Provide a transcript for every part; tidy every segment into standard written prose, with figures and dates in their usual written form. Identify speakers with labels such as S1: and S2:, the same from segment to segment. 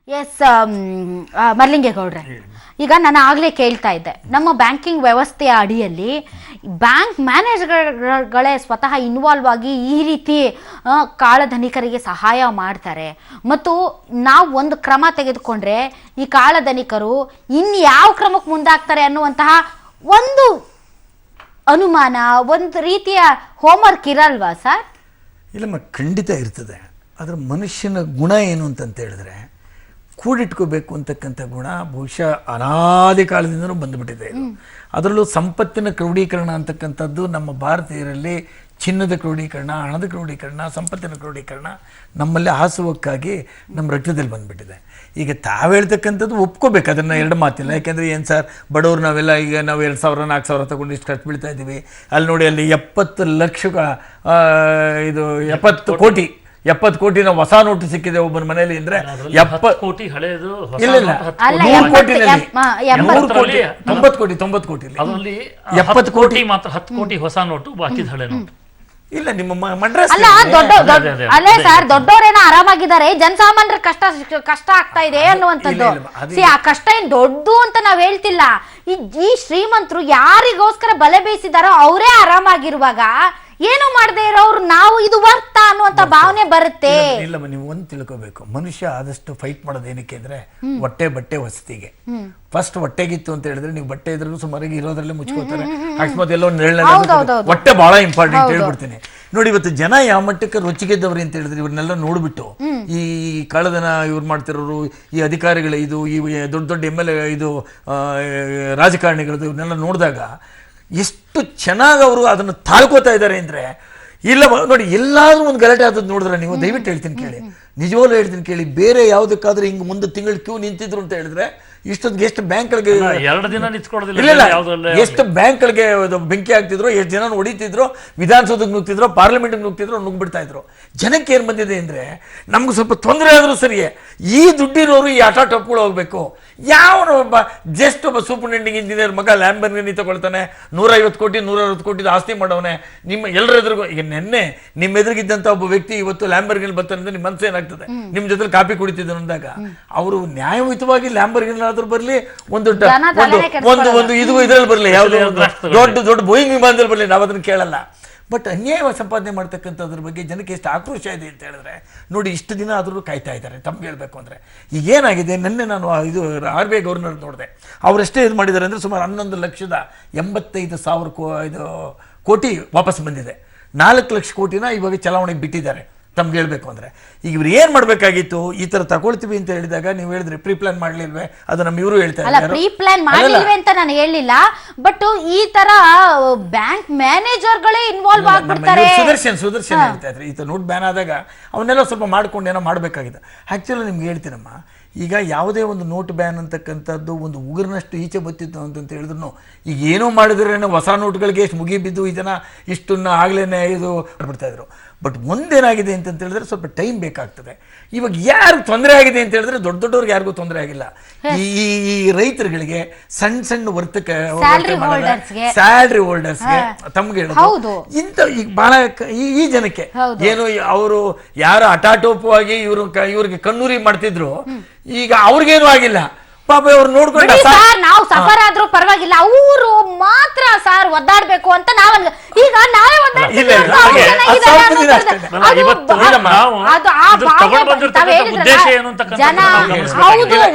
S1: S ಮರ್ಲಿಂಗೇಗೌಡ್ರೆ, ಈಗ ನಾನು ಆಗಲೇ ಕೇಳ್ತಾ ಇದ್ದೆ, ನಮ್ಮ ಬ್ಯಾಂಕಿಂಗ್ ವ್ಯವಸ್ಥೆಯ ಅಡಿಯಲ್ಲಿ ಬ್ಯಾಂಕ್ ಮ್ಯಾನೇಜರ್ಗಳೇ ಸ್ವತಃ ಇನ್ವಾಲ್ವ್ ಆಗಿ ಈ ರೀತಿ ಕಾಳಧನಿಕರಿಗೆ ಸಹಾಯ ಮಾಡ್ತಾರೆ. ಮತ್ತು ನಾವು ಒಂದು ಕ್ರಮ ತೆಗೆದುಕೊಂಡ್ರೆ ಈ ಕಾಳಧನಿಕರು ಇನ್ಯಾವ ಕ್ರಮಕ್ಕೆ ಮುಂದಾಗ್ತಾರೆ ಅನ್ನುವಂತಹ ಒಂದು ಅನುಮಾನ, ಒಂದು ರೀತಿಯ ಹೋಮ್ವರ್ಕ್ ಇರಲ್ವಾ ಸರ್?
S2: ಇಲ್ಲಮ್ಮ, ಖಂಡಿತ ಇರ್ತದೆ. ಆದರೆ ಮನುಷ್ಯನ ಗುಣ ಏನು ಅಂತಂತ ಹೇಳಿದ್ರೆ ಕೂಡಿಟ್ಕೋಬೇಕು ಅಂತಕ್ಕಂಥ ಗುಣ ಬಹುಶಃ ಅನಾದಿ ಕಾಲದಿಂದನೂ ಬಂದುಬಿಟ್ಟಿದೆ. ಇದು ಅದರಲ್ಲೂ ಸಂಪತ್ತಿನ ಕ್ರೋಢೀಕರಣ ಅಂತಕ್ಕಂಥದ್ದು ನಮ್ಮ ಭಾರತೀಯರಲ್ಲಿ ಚಿನ್ನದ ಕ್ರೋಢೀಕರಣ, ಹಣದ ಕ್ರೋಢೀಕರಣ, ಸಂಪತ್ತಿನ ಕ್ರೋಢೀಕರಣ ನಮ್ಮಲ್ಲಿ ಹಾಸುವಕ್ಕಾಗಿ ನಮ್ಮ ರಕ್ತದಲ್ಲಿ ಬಂದುಬಿಟ್ಟಿದೆ. ಈಗ ತಾವು ಹೇಳ್ತಕ್ಕಂಥದ್ದು ಒಪ್ಕೋಬೇಕು, ಅದನ್ನು ಎರಡು ಮಾತಿಲ್ಲ. ಯಾಕೆಂದರೆ ಏನು ಸರ್, ಬಡವರು ನಾವೆಲ್ಲ ಈಗ ನಾವು 2,000 4,000 ತಗೊಂಡು ಇಷ್ಟು ಖರ್ಚು ಬೀಳ್ತಾ ಇದ್ದೀವಿ. ಅಲ್ಲಿ ನೋಡಿ, ಅಲ್ಲಿ 70 ಲಕ್ಷ ಇದು 70 ಕೋಟಿ ನಾವು ಹೊಸ ನೋಟು ಸಿಕ್ಕಿದೆ ಒಬ್ಬನ ಮನೆಯಲ್ಲಿ ಅಂದ್ರೆ
S3: 70 ಕೋಟಿ ಹಳೆಯದು,
S2: ಇಲ್ಲ 100 ಕೋಟಿನಲ್ಲಿ 90 ಕೋಟಿ
S3: ಅದರಲ್ಲಿ 70 ಕೋಟಿ ಮಾತ್ರ 10 ಕೋಟಿ ಹೊಸ ನೋಟು, ಬಾಕಿ ಹಳೆ ನೋಟು.
S2: ಇಲ್ಲ ನಿಮ್ಮ ಮಡ್ರಾಸ್
S1: ಅಲ್ಲೇ ಸರ್, ದೊಡ್ಡವರೇನೋ ಆರಾಮಾಗಿದ್ದಾರೆ, ಜನಸಾಮಾನ್ಯರ ಕಷ್ಟ ಆಗ್ತಾ ಇದೆ ಅನ್ನುವಂಥದ್ದು. ಆ ಕಷ್ಟ ಏನ್ ದೊಡ್ಡದು ಅಂತ ನಾವ್ ಹೇಳ್ತಿಲ್ಲ. ಈ ಶ್ರೀಮಂತರು ಯಾರಿಗೋಸ್ಕರ ಬಲೆ ಬೇಯಿಸಿದಾರೋ ಅವರೇ ಆರಾಮಾಗಿರುವಾಗ ಏನು ಮಾಡದೆ ಇರೋರು ನಾವು ಇದು ವರ್ತ ಅನ್ನುವಂತ ಭಾವನೆ ಬರುತ್ತೆ.
S2: ಇಲ್ಲಮ್ಮ, ನೀವು ಒಂದು ತಿಳ್ಕೋಬೇಕು, ಮನುಷ್ಯ ಆದಷ್ಟು ಫೈಟ್ ಮಾಡೋದು ಏನಕ್ಕೆ ಅಂದ್ರೆ ಬಟ್ಟೆ ವಸತಿಗೆ. ಫಸ್ಟ್ ಹೊಟ್ಟೆಗಿತ್ತು ಅಂತ ಹೇಳಿದ್ರೆ ನೀವು ಬಟ್ಟೆ ಇದ್ರೂ ಸುಮಾರಾಗಿ ಇರೋದ್ರಲ್ಲೇ ಮುಚ್ಕೋತಾರೆ. ಅಕಸ್ಮಾತ್ ಎಲ್ಲೋ ಹೊಟ್ಟೆ ಬಹಳ ಇಂಪಾರ್ಟೆಂಟ್ ಹೇಳ್ಬಿಡ್ತೀನಿ. ನೋಡಿ, ಇವತ್ತು ಜನ ಯಾವ ಮಟ್ಟಕ್ಕೆ ರುಚಿಗೆದ್ದವ್ರಿ ಅಂತ ಹೇಳಿದ್ರೆ ಇವ್ರನ್ನೆಲ್ಲ ನೋಡ್ಬಿಟ್ಟು ಈ ಕಳ್ಳದನ ಇವ್ರು ಮಾಡ್ತಿರೋರು, ಈ ಅಧಿಕಾರಿಗಳ ಇದು, ಈ ದೊಡ್ಡ MLA ಇದು ರಾಜಕಾರಣಿಗಳದ್ದು ಇವ್ರನ್ನೆಲ್ಲ ನೋಡಿದಾಗ ಎಷ್ಟು ಚೆನ್ನಾಗಿ ಅವರು ಅದನ್ನು ತಾಳ್ಕೋತಾ ಇದ್ದಾರೆ ಅಂದರೆ, ಇಲ್ಲ ನೋಡಿ, ಎಲ್ಲಾದ್ರೂ ಒಂದು ಗಲಾಟೆ ಆದದ್ದು ನೋಡಿದ್ರೆ ನೀವು ದಯವಿಟ್ಟು ಹೇಳ್ತೀನಿ ಕೇಳಿ, ನಿಜವಾಗ್ಲೂ ಹೇಳ್ತೀನಿ ಕೇಳಿ, ಬೇರೆ ಯಾವುದಕ್ಕಾದ್ರೂ ಹಿಂಗೆ ಮುಂದೆ ತಿಂಗಳು ಕ್ಯೂ ನಿಂತಿದ್ರು ಅಂತ ಹೇಳಿದ್ರೆ ಇಷ್ಟೊಂದು ಎಷ್ಟು ಬ್ಯಾಂಕ್ಗಳಿಗೆ ಎಷ್ಟು ಬ್ಯಾಂಕ್ಗಳಿಗೆ ಬೆಂಕಿ ಆಗ್ತಿದ್ರು, ಎಷ್ಟು ಜನ ಹೊಡಿತಿದ್ರು, ವಿಧಾನಸೌಧಕ್ಕೆ ನುಗ್ತಿದ್ರು, ಪಾರ್ಲಿಮೆಂಟ್ಗೆ ನುಗ್ತಿದ್ರು, ನುಗ್ಬಿಡ್ತಾ ಇದ್ರು. ಜನಕ್ಕೆ ಏನು ಬಂದಿದೆ ಅಂದರೆ, ನಮ್ಗೆ ಸ್ವಲ್ಪ ತೊಂದರೆ ಆದರೂ ಸರಿಯೇ, ಈ ದುಡ್ಡಿರೋರು ಈ ಆಟ ಟಪ್ಗಳು ಹೋಗ್ಬೇಕು. ಒಬ್ಬ ಜಸ್ಟ್ ಒಬ್ಬ ಸೂಪರಿಂಟೆಂಡಿಂಗ್ ಇಂಜಿನಿಯರ್ ಮಗ ಲ್ಯಾಂಬರ್ಗಿನಿ ತಗೊಳ್ತಾನೆ, 150 ಕೋಟಿ 160 ಕೋಟಿ ಆಸ್ತಿ ಮಾಡವನೆ. ನಿಮ್ಮ ಎಲ್ಲರ ಎದುರಿಗೂ, ಈಗ ನೆನ್ನೆ ನಿಮ್ಮ ಎದುರಿಗಿದ್ದಂಥ ಒಬ್ಬ ವ್ಯಕ್ತಿ ಇವತ್ತು ಲ್ಯಾಂಬರ್ಗಿನಿ ಬರ್ತಾನೆ ಅಂದ್ರೆ ನಿಮ್ಮ ಮನಸ್ಸು ಏನಾಗ್ತದೆ? ನಿಮ್ಮ ಜೊತೆ ಕಾಪಿ ಕುಡಿತಿದ್ರು ಅಂದಾಗ ಅವರು ನ್ಯಾಯಯುತವಾಗಿ ಲ್ಯಾಂಬರ್ಗಿನಿ ಬರ್ಲಿ, ಒಂದು ಇದ್ರಲ್ಲಿ ಬರ್ಲಿ, ಯಾವುದೋ ದೊಡ್ಡ ಬೋಯಿಂಗ್ ವಿಮಾನದಲ್ಲಿ ಬರ್ಲಿ, ನಾವು ಅದನ್ನ ಕೇಳಲ್ಲ. ಬಟ್ ಅನ್ಯಾಯ ಸಂಪಾದನೆ ಮಾಡ್ತಕ್ಕಂಥದ್ರ ಬಗ್ಗೆ ಜನಕ್ಕೆ ಎಷ್ಟು ಆಕ್ರೋಶ ಇದೆ ಅಂತ ಹೇಳಿದ್ರೆ ನೋಡಿ, ಇಷ್ಟು ದಿನ ಆದರೂ ಕಾಯ್ತಾ ಇದ್ದಾರೆ. ತಮ್ಗೆ ಹೇಳ್ಬೇಕು ಅಂದರೆ ಈಗೇನಾಗಿದೆ, ನಿನ್ನೆ ನಾನು ಇದು RBI ಗವರ್ನರ್ ನೋಡಿದೆ, ಅವರೆಷ್ಟೇ ಇದು ಮಾಡಿದ್ದಾರೆ ಅಂದರೆ ಸುಮಾರು 11,85,000 ಕೋಟಿ ವಾಪಸ್ ಬಂದಿದೆ. 4 ಲಕ್ಷ ಕೋಟಿನ ಇವಾಗ ಚಲಾವಣೆಗೆ ಬಿಟ್ಟಿದ್ದಾರೆ. ತಮ್ಗೆ ಹೇಳ್ಬೇಕು ಅಂದರೆ ಈಗ ಇವ್ರು ಏನು ಮಾಡಬೇಕಾಗಿತ್ತು, ಈ ಥರ ತಗೊಳ್ತೀವಿ ಅಂತ ಹೇಳಿದಾಗ ನೀವು ಹೇಳಿದ್ರೆ ಪ್ರೀ ಪ್ಲಾನ್ ಮಾಡಲಿಲ್ವೇ? ಅದು ನಮ್ಮ ಇವರು ಹೇಳ್ತಾ ಇದ್ದಾರೆ.
S1: ಪ್ರೀ ಪ್ಲಾನ್ ಮಾಡಲಿಲ್ವೇ ಅಂತ ನಾನು ಹೇಳಿಲ್ಲ, ಬಟ್ ಈ ತರ ಬ್ಯಾಂಕ್ ಮ್ಯಾನೇಜರ್ಗಳೇ ಇನ್ವಾಲ್ವ್ ಆಗ್ಬಿಡ್ತಾರೆ.
S2: ಸುದರ್ಶನ್ ಹೇಳ್ತಾ ಇದ್ರೆ, ಈ ನೋಟ್ ಬ್ಯಾನ್ ಆದಾಗ ಅವನ್ನೆಲ್ಲ ಸ್ವಲ್ಪ ಮಾಡ್ಕೊಂಡು ಏನೋ ಮಾಡಬೇಕಾಗಿದೆ. ಆ್ಯಕ್ಚುಲಿ ನಿಮ್ಗೆ ಹೇಳ್ತೀನಮ್ಮ, ಈಗ ಯಾವುದೇ ಒಂದು ನೋಟ್ ಬ್ಯಾನ್ ಅಂತಕ್ಕಂಥದ್ದು ಒಂದು ಉಗುರಿನಷ್ಟು ಈಚೆ ಬತ್ತಿತ್ತು ಅಂತ ಹೇಳಿದ್ರು, ಈಗ ಏನೋ ಮಾಡಿದ್ರೇನೋ ಹೊಸ ನೋಟ್ಗಳಿಗೆ ಎಷ್ಟು ಮುಗಿಬಿದ್ದು ಇದನ್ನು ಇಷ್ಟನ್ನು ಆಗಲೇ ಇದು ಮಾಡ್ಬಿಡ್ತಾ ಇದ್ರು. ಬಟ್ ಮುಂದೇನಾಗಿದೆ ಅಂತ ಹೇಳಿದ್ರೆ ಸ್ವಲ್ಪ ಟೈಮ್ ಬೇಕಾಗ್ತದೆ. ಇವಾಗ ಯಾರು ತೊಂದರೆ ಆಗಿದೆ ಅಂತ ಹೇಳಿದ್ರೆ ದೊಡ್ಡವ್ರಿಗೆ ಯಾರಿಗೂ ತೊಂದರೆ ಆಗಿಲ್ಲ. ಈ ರೈತರುಗಳಿಗೆ, ಸಣ್ಣ ಸ್ಯಾಲ್ರಿ ಹೋಲ್ಡರ್ಸ್ಗೆ ತಮ್ಗೆ ಹೇಳೋದು ಇಂಥ ಈಗ ಬಹಳ ಈ ಜನಕ್ಕೆ ಏನು, ಅವರು ಯಾರು ಹಠಾಟೋಪವಾಗಿ ಇವ್ರಿಗೆ ಕಣ್ಣೂರಿ ಮಾಡ್ತಿದ್ರು, ಈಗ ಅವ್ರಿಗೇನು ಆಗಿಲ್ಲ. ಪಾಪ ಅವ್ರು ನೋಡ್ಕೊಂಡು
S1: ನಾವು ಸಫರ್ ಆದ್ರೂ ಪರವಾಗಿಲ್ಲ, ಅವರು ಮಾತ್ರ ಸಾರ್ ಒದ್ದಾಡ್ಬೇಕು ಅಂತ ನಾವಲ್ಲ. ಈಗ ನಾವೇ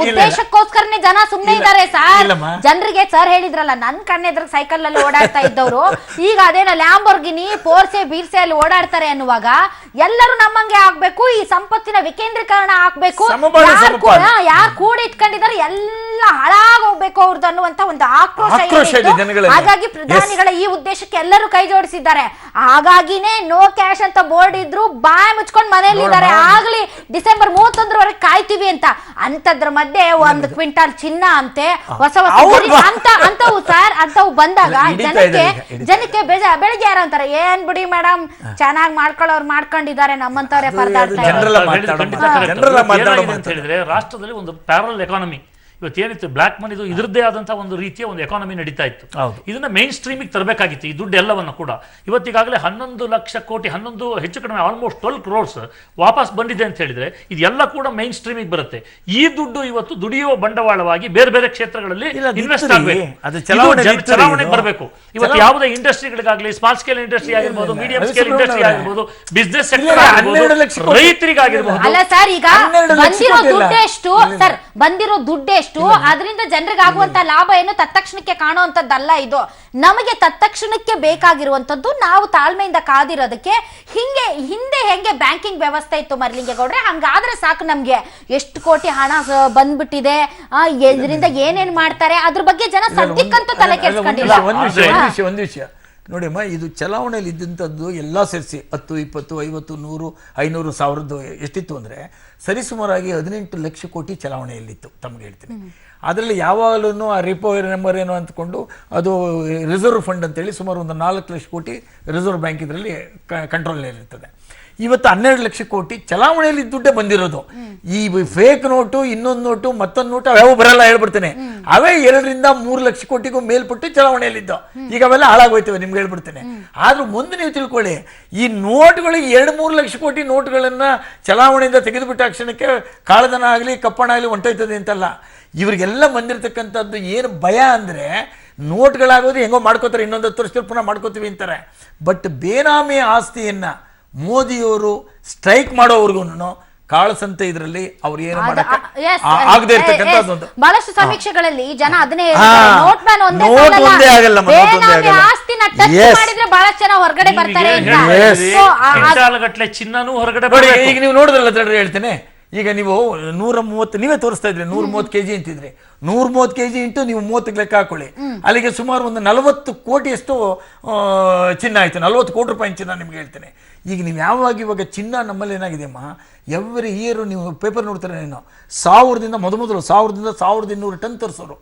S1: ಉದ್ದೇಶಕ್ಕೋಸ್ಕರನೇ ಜನ ಸುಮ್ಮನೆ ಇದ್ದಾರೆ ಸರ್. ಜನರಿಗೆ ಸರ್ ಹೇಳಿದ್ರಲ್ಲ, ನನ್ ಕಣ್ಣೆದ್ರ ಸೈಕಲ್ ಅಲ್ಲಿ ಓಡಾಡ್ತಾ ಇದ್ದವರು ಈಗ ಅದೇನೋ ಲ್ಯಾಂಬೋರ್ಗಿನಿ ಪೋರ್ಸೆ ಬೀರ್ಸೆ ಅಲ್ಲಿ ಓಡಾಡ್ತಾರೆ ಅನ್ನುವಾಗ ಎಲ್ಲರೂ ನಮ್ಮಂಗೆ ಆಗ್ಬೇಕು, ಈ ಸಂಪತ್ತಿನ ವಿಕೇಂದ್ರೀಕರಣ ಆಗ್ಬೇಕು, ಯಾರು ಕೂಡಿ ಇಟ್ಕೊಂಡಿದ್ದಾರೆ ಎಲ್ಲ ಹಾಳಾಗೋಗ್ಬೇಕು ಅವ್ರದ್ದು ಅನ್ನುವಂತ ಒಂದು ಆಕ್ರೋಶ ಇದೆ. ಹಾಗಾಗಿ ಪ್ರಧಾನಿಗಳ ಈ ಉದ್ದೇಶಕ್ಕೆ ಎಲ್ಲರೂ ಕೈ ಜೋಡಿಸಿದ್ದಾರೆ. ಹಾಗಾಗಿನೇ ನೋ ಕ್ಯಾಶ್ ಅಂತ ಬೋರ್ಡ್ ಇದ್ರು ಬಾಯ್ ಮುಚ್ಕೊಂಡು ಮನೆಯಲ್ಲಿ ಇದ್ದಾರೆ. ಆಗ್ಲಿ ಡಿಸೆಂಬರ್ 31ರವರೆಗೆ ಕಾಯ್ತೀವಿ ಅಂತ. ಅಂತದ್ರ ಮಧ್ಯೆ 1 ಕ್ವಿಂಟಾಲ್ ಚಿನ್ನ ಅಂತೆ, ಹೊಸ ಅಂತವು ಸರ್, ಅಂತವು ಬಂದಾಗ ಜನಕ್ಕೆ ಬೆಳಿಗ್ಗೆ ಯಾರು ಅಂತಾರೆ, ಏನ್ ಬಿಡಿ ಮೇಡಮ್ ಚೆನ್ನಾಗಿ ಮಾಡ್ಕೊಳ್ಳೋರು ಮಾಡ್ಕೊಂಡಿದ್ದಾರೆ, ನಮ್ಮಂತವ್ರೆ ಪರದಾಡ್ತಾರೆ.
S3: ರಾಷ್ಟ್ರದಲ್ಲಿ ಒಂದು ಪ್ಯಾರಲ್ ಎಕಾನಮಿ ಇವತ್ತೇನಿತ್ತು ಬ್ಲಾಕ್ ಮನಿದು ಇದ್ರದ್ದೇ ಆದಂತಹ ಒಂದು ರೀತಿಯ ಒಂದು ಎಕಾನಮಿ ನಡೀತಾ ಇತ್ತು. ಇದನ್ನ ಮೇನ್ ಸ್ಟ್ರೀಮಿಗೆ ತರಬೇಕಾಗಿತ್ತು ಈ ದುಡ್ಡು ಎಲ್ಲವನ್ನು ಕೂಡ. ಇವತ್ತಿಗಾಗಲೇ 11 ಲಕ್ಷ ಕೋಟಿ 11 ಹೆಚ್ಚು ಕಡಿಮೆ ಆಲ್ಮೋಸ್ಟ್ 12 crores ವಾಪಸ್ ಬಂದಿದೆ ಅಂತ ಹೇಳಿದ್ರೆ ಇದೆಲ್ಲ ಕೂಡ ಮೇನ್ ಸ್ಟ್ರೀಮಿಗೆ ಬರುತ್ತೆ. ಈ ದುಡ್ಡು ಇವತ್ತು ದುಡಿಯುವ ಬಂಡವಾಳವಾಗಿ ಬೇರೆ ಬೇರೆ ಕ್ಷೇತ್ರಗಳಲ್ಲಿ ಇನ್ವೆಸ್ಟ್ ಆಗಬೇಕು, ಚಲಾವಣೆಗೆ ಬರಬೇಕು. ಇವತ್ತು ಯಾವುದೇ ಇಂಡಸ್ಟ್ರಿಗಳಿಗಾಗಲಿ, ಸ್ಮಾಲ್ ಸ್ಕೇಲ್ ಇಂಡಸ್ಟ್ರಿ ಆಗಿರ್ಬೋದು, ಮೀಡಿಯಂ ಸ್ಕೇಲ್ ಇಂಡಸ್ಟ್ರಿ ಆಗಿರ್ಬೋದು, ಬಿಸ್ನೆಸ್ ಸೆಕ್ಟರ್ ಆಗಿರ್ಬೋದು, ರೈತರಿಗಾಗಿರ್ಬೋದು.
S1: ಅಲ್ಲ ಸರ್, ಈಗ ಬಂದಿರೋ ದುಡ್ಡೆಷ್ಟು ಸರ್, ಬಂದಿರೋ ದುಡ್ಡೆಷ್ಟು, ಅದರಿಂದ ಜನರಿಗೆ ಆಗುವಂತ ಲಾಭ ಏನು ತತ್ಕ್ಷಣಕ್ಕೆ ಕಾಣುವಂತದ್ದಲ್ಲ. ಇದು ನಮಗೆ ತತ್ಕ್ಷಣಕ್ಕೆ ಬೇಕಾಗಿರುವಂತದ್ದು. ನಾವು ತಾಳ್ಮೆಯಿಂದ ಕಾದಿರೋದಕ್ಕೆ. ಹಿಂದೆ ಹೆಂಗೆ ಬ್ಯಾಂಕಿಂಗ್ ವ್ಯವಸ್ಥೆ ಇತ್ತು ಮರಲಿಂಗೇಗೌಡ್ರೆ, ಹಂಗಾದ್ರೆ ಸಾಕು. ನಮ್ಗೆ ಎಷ್ಟು ಕೋಟಿ ಹಣ ಬಂದ್ಬಿಟ್ಟಿದೆ, ಇದರಿಂದ ಏನೇನ್ ಮಾಡ್ತಾರೆ ಅದ್ರ ಬಗ್ಗೆ ಜನ ಸದ್ಯಕ್ಕಂತೂ ತಲೆ ಕೆಡಿಸ್ಕೊಂಡಿಲ್ಲ.
S2: ಒಂದು ವಿಷಯ ನೋಡಿ ಅಮ್ಮ, ಇದು ಚಲಾವಣೆಯಲ್ಲಿ ಇದ್ದಂಥದ್ದು ಎಲ್ಲ ಸೇರಿಸಿ 10, 20, 50, 100, 500, 1000 ಎಷ್ಟಿತ್ತು ಅಂದರೆ ಸರಿಸುಮಾರಾಗಿ 18 ಲಕ್ಷ ಕೋಟಿ ಚಲಾವಣೆಯಲ್ಲಿತ್ತು. ತಮಗೆ ಹೇಳ್ತೀನಿ, ಅದರಲ್ಲಿ ಯಾವಾಗಲೂ ಆ ರಿಪೋ ನಂಬರ್ ಏನೋ ಅಂದ್ಕೊಂಡು ಅದು ರಿಸರ್ವ್ ಫಂಡ್ ಅಂತೇಳಿ ಸುಮಾರು ಒಂದು 4 ಲಕ್ಷ ಕೋಟಿ ರಿಸರ್ವ್ ಬ್ಯಾಂಕ್ ಇದರಲ್ಲಿ ಕಂಟ್ರೋಲ್ನಲ್ಲಿರ್ತದೆ. ಇವತ್ತು 12 ಲಕ್ಷ ಕೋಟಿ ಚಲಾವಣೆಯಲ್ಲಿ ದುಡ್ಡೇ ಬಂದಿರೋದು. ಈ ಫೇಕ್ ನೋಟು, ಇನ್ನೊಂದು ನೋಟು, ಮತ್ತೊಂದು ನೋಟು ಅವು ಬರಲ್ಲ, ಹೇಳ್ಬಿಡ್ತೇನೆ. ಅವೇ 2 ರಿಂದ 3 ಲಕ್ಷ ಕೋಟಿಗೂ ಮೇಲ್ಪಟ್ಟು ಚಲಾವಣೆಯಲ್ಲಿದ್ದು. ಈಗ ಅವೆಲ್ಲ ಹಾಳಾಗೋಯ್ತವೆ, ನಿಮ್ಗೆ ಹೇಳ್ಬಿಡ್ತೇನೆ. ಆದ್ರೂ ಮುಂದೆ ನೀವು ತಿಳ್ಕೊಳ್ಳಿ, ಈ ನೋಟುಗಳಿಗೆ 2-3 ಲಕ್ಷ ಕೋಟಿ ನೋಟುಗಳನ್ನ ಚಲಾವಣೆಯಿಂದ ತೆಗೆದುಬಿಟ್ಟ ಕ್ಷಣಕ್ಕೆ ಕಾಳಧನ ಆಗಲಿ ಕಪ್ಪಣ ಆಗಲಿ ಹೊಂಟೋಯ್ತದೆ ಅಂತಲ್ಲ. ಇವರಿಗೆಲ್ಲ ಬಂದಿರತಕ್ಕಂಥದ್ದು ಏನು ಭಯ ಅಂದರೆ, ನೋಟ್ಗಳಾಗೋದು ಹೆಂಗೋ ಮಾಡ್ಕೋತಾರೆ, ಇನ್ನೊಂದು 10 ವರ್ಷದಲ್ಲಿ ಪುನಃ ಮಾಡ್ಕೋತೀವಿ ಅಂತಾರೆ. ಬಟ್ ಬೇನಾಮಿ ಆಸ್ತಿಯನ್ನ ಮೋದಿಯವರು ಸ್ಟ್ರೈಕ್ ಮಾಡೋವರೆಗೂ ಕಾಳಸಂತೆ ಇದರಲ್ಲಿ ಅವ್ರು ಏನು ಆಗದೆ ಇರ್ತಕ್ಕಂಥದ್ದು.
S1: ಬಹಳಷ್ಟು ಸಮೀಕ್ಷೆಗಳಲ್ಲಿ ಜನ ಅದನ್ನೇ
S2: ಒಂದೇ ಆಗಲ್ಲ,
S1: ಬಹಳಷ್ಟು ಜನ ಹೊರಗಡೆ ಬರ್ತಾರೆ.
S3: ಚಿನ್ನನೂ ಹೊರಗಡೆ.
S2: ಈಗ ನೀವು ನೋಡಿದ್ರಲ್ಲ ತಡ್ರಿ ಹೇಳ್ತೇನೆ. ಈಗ ನೀವು 130, ನೀವೇ ತೋರಿಸ್ತಾ ಇದ್ರಿ 130 kg ಅಂತಿದ್ರಿ. 130 kg ಇಂಟು ನೀವು 30 ಲೆಕ್ಕ ಹಾಕೊಳ್ಳಿ, ಅಲ್ಲಿಗೆ ಸುಮಾರು ಒಂದು 40 ಕೋಟಿಯಷ್ಟು ಚಿನ್ನ ಆಯ್ತು. 40 ಕೋಟಿ ರೂಪಾಯಿ ಚಿನ್ನ ನಿಮ್ಗೆ ಹೇಳ್ತೇನೆ. ಈಗ ನೀವು ಇವಾಗ ಚಿನ್ನ ನಮ್ಮಲ್ಲಿ ಏನಾಗಿದೆ ಅಮ್ಮ, ಎವ್ರಿ ಇಯರ್ ನೀವು ಪೇಪರ್ ನೋಡ್ತಾರೆ, ನೀನು 1000ದಿಂದ ಮೊದಲು 1000ದಿಂದ 1200 ಟನ್ ತರಿಸೋರು,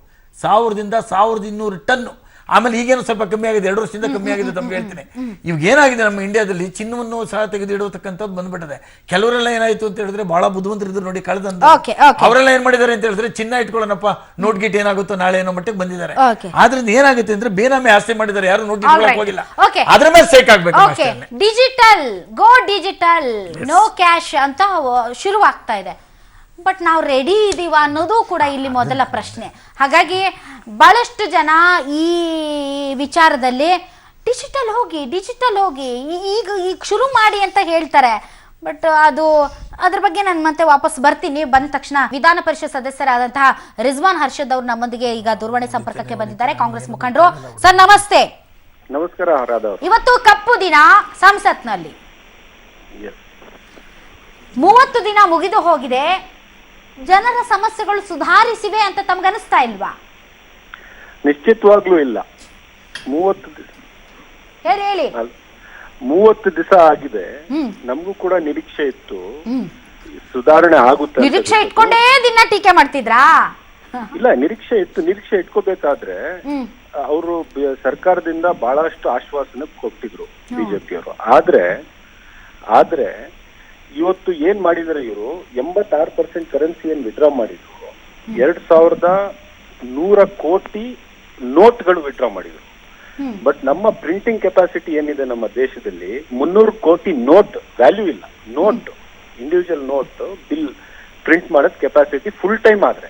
S2: 1000ದಿಂದ 1200 ಟನ್. ಆಮೇಲೆ ಈಗೇನು ಸ್ವಲ್ಪ ಕಮ್ಮಿ ಆಗಿದೆ, 2 ವರ್ಷದಿಂದ ಕಮ್ಮಿ ಆಗಿದೆ ತಮ್ಗೆ ಹೇಳ್ತೀನಿ. ಇವಾಗ ಏನಾಗಿದೆ ನಮ್ಮ ಇಂಡಿಯಾದಲ್ಲಿ ಚಿನ್ನವನ್ನು ಸಹ ತೆಗೆದಿಡುವತಕ್ಕಂಥದ್ದು ಬಂದ್ಬಿಟ್ಟಿದೆ. ಕೆಲವರೆಲ್ಲ ಏನಾಯ್ತು ಅಂತ ಹೇಳಿದ್ರೆ ಬಹಳ ಬುದ್ಧಿವಂತರಿದ್ರು ನೋಡಿ, ಕಳೆದಂತ ಅವರೆಲ್ಲ ಏನ್ ಮಾಡಿದ್ದಾರೆ ಅಂತ ಹೇಳಿದ್ರೆ, ಚಿನ್ನ ಇಟ್ಕೊಳ್ಳೋಣಪ್ಪ, ನೋಟ್ ಗಿಟ್ ಏನಾಗುತ್ತೋ ನಾಳೆ ಏನೋ ಮಟ್ಟಿಗೆ ಬಂದಿದ್ದಾರೆ. ಆದ್ರಿಂದ ಏನಾಗುತ್ತೆ ಅಂದ್ರೆ ಬೇನಾಮಿ ಆಸ್ತಿ ಮಾಡಿದ್ದಾರೆ, ಯಾರು ನೋಟ್ ಇಟ್ಕೊಳ್ಳಕ್ ಹೋಗಿಲ್ಲ. ಅದ್ರ ಮೇಲೆ ಸ್ಟೇಕ್ ಆಗ್ಬೇಕು.
S1: ಡಿಜಿಟಲ್, ಗೋ ಡಿಜಿಟಲ್, ನೋ ಕ್ಯಾಶ್ ಅಂತ ಶುರುವಾಗ್ತಾ ಇದೆ. ಬಟ್ ನಾವು ರೆಡಿ ಇದೀವ ಅನ್ನೋದು ಕೂಡ ಇಲ್ಲಿ ಮೊದಲ ಪ್ರಶ್ನೆ. ಹಾಗಾಗಿ ಬಹಳಷ್ಟು ಜನ ಈ ವಿಚಾರದಲ್ಲಿ ಡಿಜಿಟಲ್ ಹೋಗಿ ಈಗ ಶುರು ಮಾಡಿ ಅಂತ ಹೇಳ್ತಾರೆ. ಬಟ್ ಅದ್ರ ಬಗ್ಗೆ ನಾನು ಮತ್ತೆ ವಾಪಸ್ ಬರ್ತೀನಿ. ಬಂದ ತಕ್ಷಣ ವಿಧಾನ ಪರಿಷತ್ ಸದಸ್ಯರಾದಂತಹ ರಿಜ್ವಾನ್ ಹರ್ಷದ್ ಅವರು ನಮ್ಮೊಂದಿಗೆ ಈಗ ದೂರವಾಣಿ ಸಂಪರ್ಕಕ್ಕೆ ಬಂದಿದ್ದಾರೆ, ಕಾಂಗ್ರೆಸ್ ಮುಖಂಡರು. ಸರ್ ನಮಸ್ತೆ.
S4: ನಮಸ್ಕಾರ.
S1: ಇವತ್ತು ಕಪ್ಪು ದಿನ ಸಂಸತ್ನಲ್ಲಿ. 30 ದಿನ ಮುಗಿದು ಹೋಗಿದೆ, ಜನರ ಸಮಸ್ಯೆಗಳು ಸುಧಾರಿಸಿವೆ ಅಂತ ತಮ್ಗನಿಸ್ತಾ ಇಲ್ವಾ?
S4: ನಿಶ್ಚಿತವಾಗ್ಲೂ ಇಲ್ಲ. 30 ದಿವಸ ಆಗಿದೆ. ನಮಗೂ ಕೂಡ ನಿರೀಕ್ಷೆ ಇತ್ತು ಸುಧಾರಣೆ ಆಗುತ್ತೆ.
S1: ನಿರೀಕ್ಷೆ ಇಟ್ಕೊಂಡೇ ದಿನ ಟೀಕೆ ಮಾಡ್ತಿದ್ರಾ?
S4: ಇಲ್ಲ, ನಿರೀಕ್ಷೆ ಇತ್ತು. ನಿರೀಕ್ಷೆ ಇಟ್ಕೋಬೇಕಾದ್ರೆ ಅವರು ಸರ್ಕಾರದಿಂದ ಬಹಳಷ್ಟು ಆಶ್ವಾಸನೆ ಕೊಟ್ಟಿದ್ರು ಬಿಜೆಪಿಯವರು. ಆದ್ರೆ ಇವತ್ತು ಏನ್ ಮಾಡಿದಾರೆ ಇವರು, 86% ಕರೆನ್ಸಿ ಏನ್ ವಿಡ್ರಾ ಮಾಡಿದ್ರು, 2100 ಕೋಟಿ ನೋಟ್ಗಳು ವಿಡ್ರಾ ಮಾಡಿದ್ರು. ಬಟ್ ನಮ್ಮ ಪ್ರಿಂಟಿಂಗ್ ಕೆಪಾಸಿಟಿ ಏನಿದೆ ನಮ್ಮ ದೇಶದಲ್ಲಿ, 300 ಕೋಟಿ ನೋಟ್ ವ್ಯಾಲ್ಯೂ ಇಲ್ಲ. Note, individual note bill print ಮಾಡೋದ್ ಕೆಪಾಸಿಟಿ ಫುಲ್ ಟೈಮ್ ಆದ್ರೆ.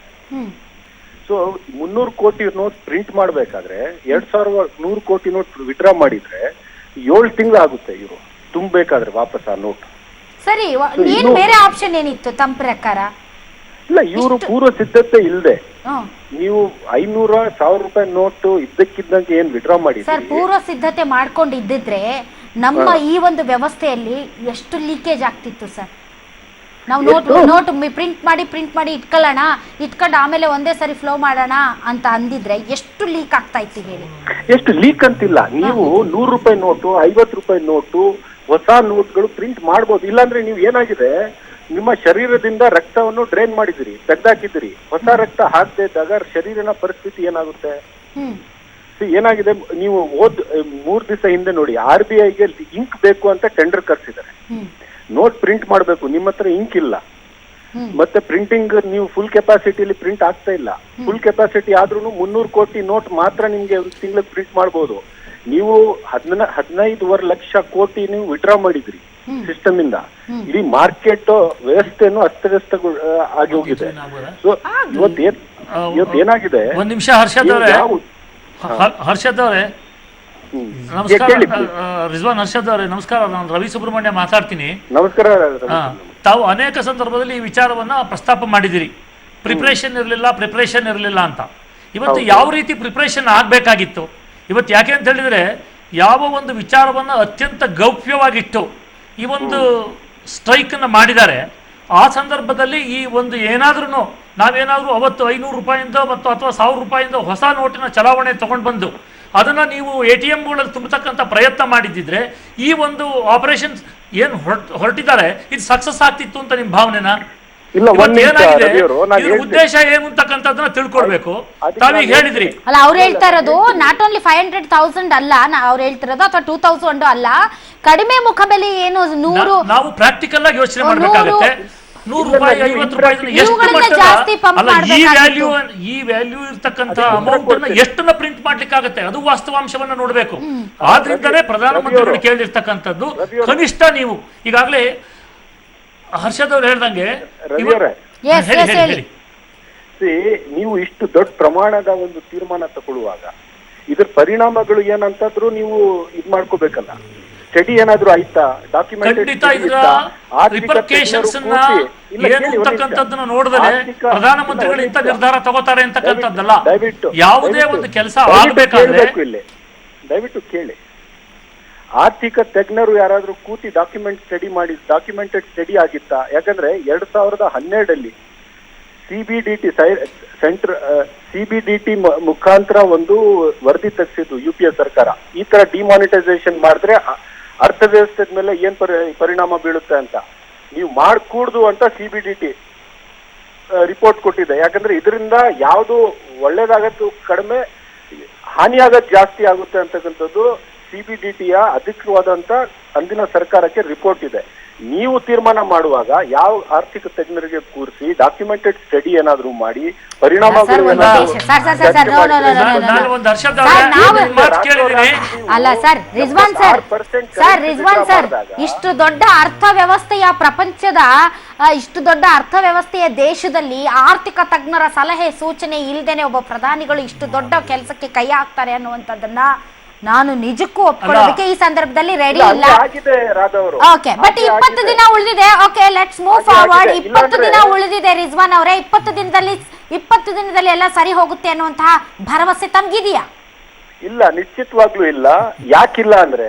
S4: ಸೊ 300 ಕೋಟಿ ನೋಟ್ ಪ್ರಿಂಟ್ ಮಾಡ್ಬೇಕಾದ್ರೆ 2100 ಕೋಟಿ ನೋಟ್ ವಿಡ್ರಾ ಮಾಡಿದ್ರೆ 7 ತಿಂಗಳು ಆಗುತ್ತೆ ಇವರು ತುಂಬಬೇಕಾದ್ರೆ ವಾಪಸ್ ಆ ನೋಟ್.
S1: ಸರಿ, ಏನು ಬೇರೆ ಆಪ್ಷನ್ ಏನಿತ್ತು ತಮ್ಮ ಪ್ರಕಾರ?
S4: ಇಲ್ಲ, ಇವರು ಪೂರ್ವ ಸಿದ್ಧತೆ ಇಲ್ಲದೆ ನೀವು 500-1000 ರೂಪಾಯಿ ನೋಟ್ ಇದ್ದಕ್ಕಿದ್ದಂಗೆ ಏನ್ ವಿಡ್ರಾ ಮಾಡಿ.
S1: ಸರ್, ಪೂರ್ವ ಸಿದ್ಧತೆ ಮಾಡ್ಕೊಂಡಿದ್ದಿದ್ರೆ ನಮ್ಮ ಈ ಒಂದು ವ್ಯವಸ್ಥೆಯಲ್ಲಿ ಎಷ್ಟು ಲೀಕೇಜ್ ಆಗ್ತಿತ್ತು ಸರ್. ನಾವು ನೋಟ್ ಪ್ರಿಂಟ್ ಮಾಡಿ ಇಟ್ಕೊಂಡು ಆಮೇಲೆ ಒಂದೇ ಸರಿ ಫ್ಲೋ ಮಾಡೋಣ ಅಂತ ಅಂದಿದ್ರೆ ಎಷ್ಟು ಲೀಕ್ ಆಗ್ತಾ ಇತ್ತು ಹೇಳಿ.
S4: ಎಷ್ಟು ಲೀಕ್ ಅಂತಿಲ್ಲ, ನೀವು 100 ರೂಪಾಯಿ ನೋಟು, 50 ರೂಪಾಯಿ ನೋಟು, ಹೊಸ ನೋಟ್ಗಳು ಪ್ರಿಂಟ್ ಮಾಡ್ಬೋದು. ಇಲ್ಲಾಂದ್ರೆ ನೀವು ಏನಾಗಿದೆ, ನಿಮ್ಮ ಶರೀರದಿಂದ ರಕ್ತವನ್ನು ಡ್ರೈನ್ ಮಾಡಿದಿರಿ, ತೆಗ್ದಾಕಿದಿರಿ. ಹೊಸ ರಕ್ತ ಹಾಕದೇ ಇದ್ದಾಗ ಶರೀರನ ಪರಿಸ್ಥಿತಿ ಏನಾಗುತ್ತೆ? ಏನಾಗಿದೆ, ನೀವು 3 ದಿವಸ ಹಿಂದೆ ನೋಡಿ, RBIಗೆ ಇಂಕ್ ಬೇಕು ಅಂತ ಟೆಂಡರ್ ಕರ್ಸಿದ್ದಾರೆ. ನೋಟ್ ಪ್ರಿಂಟ್ ಮಾಡ್ಬೇಕು, ನಿಮ್ಮ ಹತ್ರ ಇಂಕ್ ಇಲ್ಲ. ಮತ್ತೆ ಪ್ರಿಂಟಿಂಗ್ ನೀವು ಫುಲ್ ಕೆಪಾಸಿಟಿಲಿ ಪ್ರಿಂಟ್ ಆಗ್ತಾ ಇಲ್ಲ. ಫುಲ್ ಕೆಪಾಸಿಟಿ ಆದ್ರೂ 300 ಕೋಟಿ ನೋಟ್ ಮಾತ್ರ ನಿಮ್ಗೆ ಒಂದು ತಿಂಗಳಿಗೆ ಪ್ರಿಂಟ್ ಮಾಡಬಹುದು. ನೀವು 15 ಲಕ್ಷ ಕೋಟಿ ನೀವು ವಿಡ್ರಾ ಮಾಡಿದ್ರಿ ಸಿಸ್ಟಮ್ ಇಂದ. ಇಡೀ ಮಾರ್ಕೆಟ್ ವ್ಯವಸ್ಥೆನೂ ಅಸ್ತವ್ಯಸ್ತ ಆಗಿ ಹೋಗಿದೆ. ಸೊ ಇವತ್ತೇನಾಗಿದೆ,
S3: ಒಂದ್ ನಿಮಿಷ ಹರ್ಷದ್ ಅವರೇ ನಮಸ್ಕಾರ. ರಿಜ್ವಾನ್ ಹರ್ಷದ್ ಅವರೇ ನಮಸ್ಕಾರ. ನಾನು ರವಿ ಸುಬ್ರಹ್ಮಣ್ಯ ಮಾತಾಡ್ತೀನಿ.
S4: ನಮಸ್ಕಾರ.
S3: ತಾವು ಅನೇಕ ಸಂದರ್ಭದಲ್ಲಿ ಈ ವಿಚಾರವನ್ನ ಪ್ರಸ್ತಾಪ ಮಾಡಿದಿರಿ, ಪ್ರಿಪರೇಷನ್ ಇರಲಿಲ್ಲ ಅಂತ. ಇವತ್ತು ಯಾವ ರೀತಿ ಪ್ರಿಪರೇಷನ್ ಆಗ್ಬೇಕಾಗಿತ್ತು ಇವತ್ತು? ಯಾಕೆ ಅಂತ ಹೇಳಿದ್ರೆ ಯಾವ ಒಂದು ವಿಚಾರವನ್ನ ಅತ್ಯಂತ ಗೌಪ್ಯವಾಗಿಟ್ಟು ಈ ಒಂದು ಸ್ಟ್ರೈಕ್ ಅನ್ನ ಮಾಡಿದ್ದಾರೆ, ಆ ಸಂದರ್ಭದಲ್ಲಿ ಈ ಒಂದು ಏನಾದ್ರೂ ನಾವೇನಾದ್ರೂ ಅವತ್ತು 500 ರೂಪಾಯಿಂದ ಮತ್ತು ಅಥವಾ 1000 ರೂಪಾಯಿಂದ ಹೊಸ ನೋಟಿನ ಚಲಾವಣೆ ತಗೊಂಡು ಬಂದು ಅದನ್ನ ನೀವು ATMಗಳಲ್ಲಿ ತುಂಬತಕ್ಕಂಥ ಪ್ರಯತ್ನ ಮಾಡಿದ್ದಿದ್ರೆ ಈ ಒಂದು ಆಪರೇಷನ್ ಏನು ಹೊರಟಿದ್ದಾರೆ ಇದು ಸಕ್ಸಸ್ ಆಗ್ತಿತ್ತು ಅಂತ ನಿಮ್ ಭಾವನೆನಾ? ಏನಾಗಿದೆ ಉದ್ದೇಶ ಏನು ಅಂತಕ್ಕಂಥದ್ದನ್ನ ತಿಳ್ಕೊಳ್ಬೇಕು. ತಾವೀಗ ಹೇಳಿದ್ರಿ
S1: ಅಲ್ಲ, ಅವ್ರು ಹೇಳ್ತಾ ಇರೋದು ನಾಟ್ ಓನ್ಲಿ 500,000 ಅಲ್ಲ, ಅವ್ರು ಹೇಳ್ತಿರೋದು ಅಥವಾ 2,000 ಅಲ್ಲ, ಕಡಿಮೆ ಮುಖಬೆಲೆ ಏನು 100.
S3: ನಾವು ಪ್ರಾಕ್ಟಿಕಲ್ ಆಗಿ ಯೋಚನೆ ಮಾಡ್ಬೇಕಾಗತ್ತೆ. 100 ರೂಪಾಯಿ 50 ರೂಪಾಯಿ ಈ ವ್ಯಾಲ್ಯೂ ಇರ್ತಕ್ಕಂಥ ಅಮೌಂಟ್ ಅನ್ನ ಎಷ್ಟನ್ನ ಪ್ರಿಂಟ್ ಮಾಡ್ಲಿಕ್ಕಾಗತ್ತೆ ಅದು ವಾಸ್ತವಾಂಶವನ್ನ ನೋಡ್ಬೇಕು. ಆದ್ರಿಂದಲೇ ಪ್ರಧಾನಮಂತ್ರಿಗಳು ಕೇಳಿರ್ತಕ್ಕಂಥದ್ದು ಕನಿಷ್ಠ ನೀವು ಈಗಾಗಲೇ ಹರ್ಷದ್ ಅವ್ರು ಹೇಳ್ದಂಗೆ
S4: ನೀವು ಇಷ್ಟು ದೊಡ್ಡ ಪ್ರಮಾಣದ ಒಂದು ತೀರ್ಮಾನ ತಗೊಳ್ಳುವಾಗ ಇದ್ರ ಪರಿಣಾಮಗಳು ಏನಂತಾದ್ರೂ ನೀವು ಇದ್ ಮಾಡ್ಕೋಬೇಕಲ್ಲ. ಸ್ಟಡಿ ಏನಾದ್ರು ಆಯ್ತಾ,
S3: ಪ್ರಧಾನಮಂತ್ರಿಗಳು ಇಂಥ ನಿರ್ಧಾರ ತಗೋತಾರೆ ಅಂತಕ್ಕಂಥದ್ದಲ್ಲ. ಯಾವುದೇ ಒಂದು ಕೆಲಸ ಆಗ್ಬೇಕಾದ್ರೆ
S4: ದಯವಿಟ್ಟು ಕೇಳಿ, ಆರ್ಥಿಕ ತಜ್ಞರು ಯಾರಾದ್ರೂ ಕೂತಿ ಡಾಕ್ಯುಮೆಂಟೆಡ್ ಸ್ಟಡಿ ಆಗಿತ್ತಾ? ಯಾಕಂದ್ರೆ 2012 CBDT ಮುಖಾಂತರ ಒಂದು ವರದಿ ತೆಗೆಸಿದ್ದು UPA ಸರ್ಕಾರ. ಈ ತರ ಡಿಮಾನಿಟೈಸೇಷನ್ ಮಾಡಿದ್ರೆ ಅರ್ಥವ್ಯವಸ್ಥೆ ಮೇಲೆ ಏನ್ ಪರಿಣಾಮ ಬೀಳುತ್ತೆ ಅಂತ ನೀವು ಮಾಡ್ಕೂಡ್ದು ಅಂತ CBDT ರಿಪೋರ್ಟ್ ಕೊಟ್ಟಿದೆ. ಯಾಕಂದ್ರೆ ಇದರಿಂದ ಯಾವುದು ಒಳ್ಳೇದಾಗತ್ತು ಕಡಿಮೆ, ಹಾನಿಯಾಗದ್ ಜಾಸ್ತಿ ಆಗುತ್ತೆ ಅಂತಕ್ಕಂಥದ್ದು CBDTಯ ಅಧಿಕೃತವಾದಂತ ಅಂದಿನ ಸರ್ಕಾರಕ್ಕೆ ರಿಪೋರ್ಟ್ ಇದೆ. ನೀವು ತೀರ್ಮಾನ ಮಾಡುವಾಗ ಯಾವ ಆರ್ಥಿಕ ತಜ್ಞರಿಗೆ ಕೂರಿಸಿ ಡಾಕ್ಯುಮೆಂಟೆಡ್ ಸ್ಟಡಿ ಏನಾದ್ರು ಮಾಡಿ ಪರಿಣಾಮಗಳು
S1: ಅಲ್ಲ ಸರ್ ರಿಜ್ವಾನ್ ಸರ್ ಇಷ್ಟು ದೊಡ್ಡ ಅರ್ಥವ್ಯವಸ್ಥೆಯ ಪ್ರಪಂಚದ ಇಷ್ಟು ದೊಡ್ಡ ಅರ್ಥವ್ಯವಸ್ಥೆಯ ದೇಶದಲ್ಲಿ ಆರ್ಥಿಕ ತಜ್ಞರ ಸಲಹೆ ಸೂಚನೆ ಇಲ್ದೇನೆ ಒಬ್ಬ ಪ್ರಧಾನಿಗಳು ಇಷ್ಟು ದೊಡ್ಡ ಕೆಲಸಕ್ಕೆ ಕೈ ಹಾಕ್ತಾರೆ ಅನ್ನುವಂಥದ್ದನ್ನ ನಾನು ನಿಜಕ್ಕೂ ಒಪ್ಕೊಳ್ಳೋದಕ್ಕೆ ಈ ಸಂದರ್ಭದಲ್ಲಿ ರೆಡಿ ಇಲ್ಲ. ಓಕೆ, ಬಟ್ 20 ದಿನ ಉಳಿದಿದೆ. Okay, let's move forward. 20 ದಿನ ಉಳಿದಿದೆ ರಿಜ್ವಾನ್ ಅವರೇ. 20 ದಿನದಲ್ಲಿ ಎಲ್ಲ ಸರಿ ಹೋಗುತ್ತೆ ಅನ್ನುವಂತಹ ಭರವಸೆ ತಮ್ಗಿದೆಯಾ?
S4: ಇಲ್ಲ, ನಿಶ್ಚಿತವಾಗ್ಲೂ ಇಲ್ಲ. ಯಾಕಿಲ್ಲ ಅಂದ್ರೆ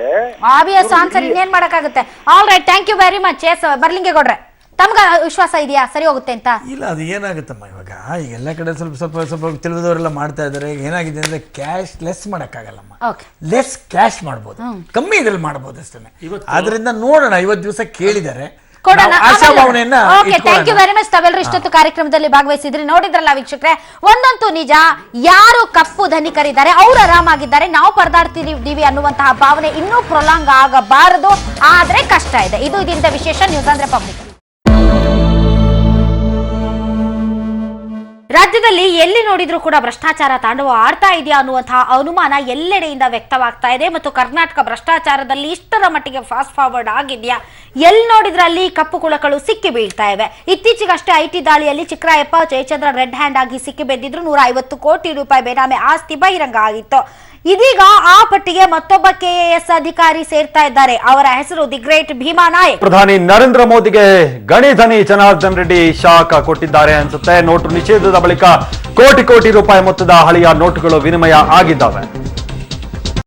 S1: ಆಬ್ವಿಯಸ್ ಆನ್ಸರ್, ಇನ್ನೇನ್ ಮಾಡಕ್ಕಾಗುತ್ತೆ. All right, thank you very much. S ಬರ್ಲಿಂಗೇಗೌಡ್ರೆ, ತಮ್ಗ ವಿಶ್ವಾಸ ಇದೆಯಾ ಸರಿ ಹೋಗುತ್ತೆ ಅಂತ?
S2: ಇಲ್ಲ, ಅದು ಏನಾಗುತ್ತಮ್ಮ ಇವಾಗ ಈಗ ಎಲ್ಲ ಕಡೆ ಸ್ವಲ್ಪ ತಿಳಿದವರೆಲ್ಲ ಮಾಡ್ತಾ ಇದ್ದಾರೆ. ಏನಾಗಿದೆ ಅಂದ್ರೆ ಕ್ಯಾಶ್ ಲೆಸ್ ಮಾಡಕ್ಕಾಗಲ್ಲಮ್ಮ, ಲೆಸ್ ಕ್ಯಾಶ್ ಮಾಡ್ಬೋದು, ಕಮ್ಮಿ ಇದ್ರಲ್ಲಿ ಮಾಡ್ಬೋದು ಅಷ್ಟೇ. ಆದ್ರಿಂದ ನೋಡೋಣ, 50 ದಿವಸ ಕೇಳಿದ್ದಾರೆ, ಆಶಾಭಾವನೆಯನ್ನ.
S1: Thank you very much. ತಾವೆಲ್ಲರೂ ಇಷ್ಟೊತ್ತು ಕಾರ್ಯಕ್ರಮದಲ್ಲಿ ಭಾಗವಹಿಸಿದ್ರಿ. ನೋಡಿದ್ರಲ್ಲ ವೀಕ್ಷಕರೇ, ಒಂದಂತೂ ನಿಜ, ಯಾರು ಕಪ್ಪು ಧನಿಕರಿದ್ದಾರೆ ಅವ್ರು ಆರಾಮಾಗಿದ್ದಾರೆ, ನಾವು ಪರದಾಡ್ತಿದೀವಿ ಅನ್ನುವಂತಹ ಭಾವನೆ ಇನ್ನೂ ಪ್ರೊಲಾಂಗ್ ಆಗಬಾರದು. ಆದ್ರೆ ಕಷ್ಟ ಇದೆ. ಇದು ಇದರಿಂದ ವಿಶೇಷ ನ್ಯೂಸ್ ಅಂದ್ರೆ ಪಬ್ಲಿಕ್. ರಾಜ್ಯದಲ್ಲಿ ಎಲ್ಲಿ ನೋಡಿದ್ರೂ ಕೂಡ ಭ್ರಷ್ಟಾಚಾರ ತಾಂಡವ ಆಡ್ತಾ ಇದೆಯಾ ಅನ್ನುವಂತಹ ಅನುಮಾನ ಎಲ್ಲೆಡೆಯಿಂದ ವ್ಯಕ್ತವಾಗ್ತಾ ಇದೆ. ಮತ್ತು ಕರ್ನಾಟಕ ಭ್ರಷ್ಟಾಚಾರದಲ್ಲಿ ಇಷ್ಟರ ಮಟ್ಟಿಗೆ ಫಾಸ್ಟ್ ಫಾರ್ವರ್ಡ್ ಆಗಿದೆಯಾ? ಎಲ್ಲಿ ನೋಡಿದ್ರೆ ಅಲ್ಲಿ ಕಪ್ಪು ಕುಳಕಗಳು ಸಿಕ್ಕಿ ಬೀಳ್ತಾ ಇವೆ. ಇತ್ತೀಚೆಗಷ್ಟೇ IT ದಾಳಿಯಲ್ಲಿ ಚಿಕ್ಕರಾಯಪ್ಪ ಜಯಚಂದ್ರ ರೆಡ್ ಹ್ಯಾಂಡ್ ಆಗಿ ಸಿಕ್ಕಿ ಬೆದ್ದಿದ್ರು. 150 ಕೋಟಿ ರೂಪಾಯಿ ಬೇನಾಮಿ ಆಸ್ತಿ ಬಹಿರಂಗ ಆಗಿತ್ತು. ಇದೀಗ ಆ ಪಟ್ಟಿಗೆ ಮತ್ತೊಬ್ಬ KAS ಅಧಿಕಾರಿ ಸೇರ್ತಾ ಇದ್ದಾರೆ. ಅವರ ಹೆಸರು ದಿ ಗ್ರೇಟ್ ಭೀಮಾ ನಾಯಕ್.
S5: ಪ್ರಧಾನಿ ನರೇಂದ್ರ ಮೋದಿಗೆ ಗಣಿಧನಿ ಜನಾರ್ದನ್ ರೆಡ್ಡಿ ಶಾಕ್ ಕೊಟ್ಟಿದ್ದಾರೆ ಅನ್ಸುತ್ತೆ. ನೋಟು ನಿಷೇಧದ ಬಳಿಕ ಕೋಟಿ ರೂಪಾಯಿ ಮೊತ್ತದ ಹಳೆಯ ನೋಟುಗಳು ವಿನಿಮಯ ಆಗಿದ್ದಾವೆ.